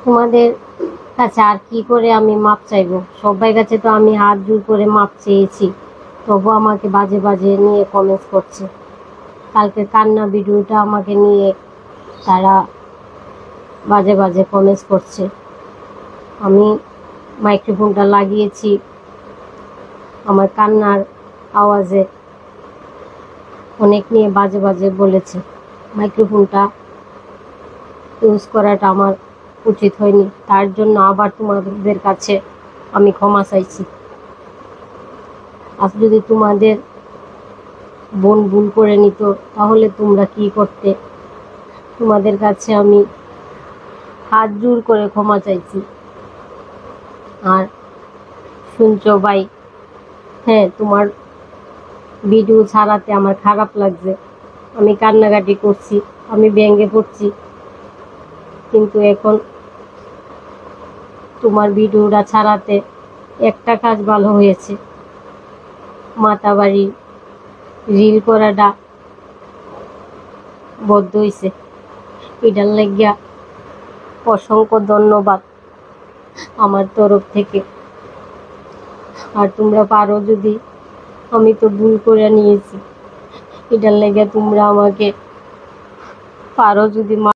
তোমাদের কাছে আর কি করে আমি মাপ চাইবো? সবাই কাছে তো আমি হাত জোর করে মাপ চেয়েছি, তবু আমাকে বাজে বাজে নিয়ে কমেন্টস করছে। কালকে কান্না ভিডিওটা আমাকে নিয়ে তারা বাজে বাজে কমেন্টস করছে। আমি মাইক্রোফোনটা লাগিয়েছি আমার কান্নার আওয়াজে, অনেক নিয়ে বাজে বাজে বলেছে। মাইক্রোফোনটা ইউজ করাটা আমার উচিত হয়নি, তার জন্য আবার তোমাদের কাছে আমি ক্ষমা চাইছি। আজ যদি তোমাদের বোন ভুল করে নিত তাহলে তোমরা কি করতে? তোমাদের কাছে আমি হাত জোর করে ক্ষমা চাইছি। আর শুনছো ভাই, হ্যাঁ, তোমার ভিডিও ছাড়াতে আমার খারাপ লাগছে, আমি কান্নাকাটি করছি, আমি ভেঙে পড়ছি, কিন্তু এখন তোমার ভিডিওটা ছাড়াতে একটা কাজ ভালো হয়েছে, মাতাবাড়ি রিল করাটা বদ্ধ হয়েছে। এটার লাগিয়া অসংখ্য ধন্যবাদ আমার তরফ থেকে। আর তোমরা পারো যদি, আমি তো ভুল করে নিয়েছি, এটার লাগিয়া তোমরা আমাকে পারো যদি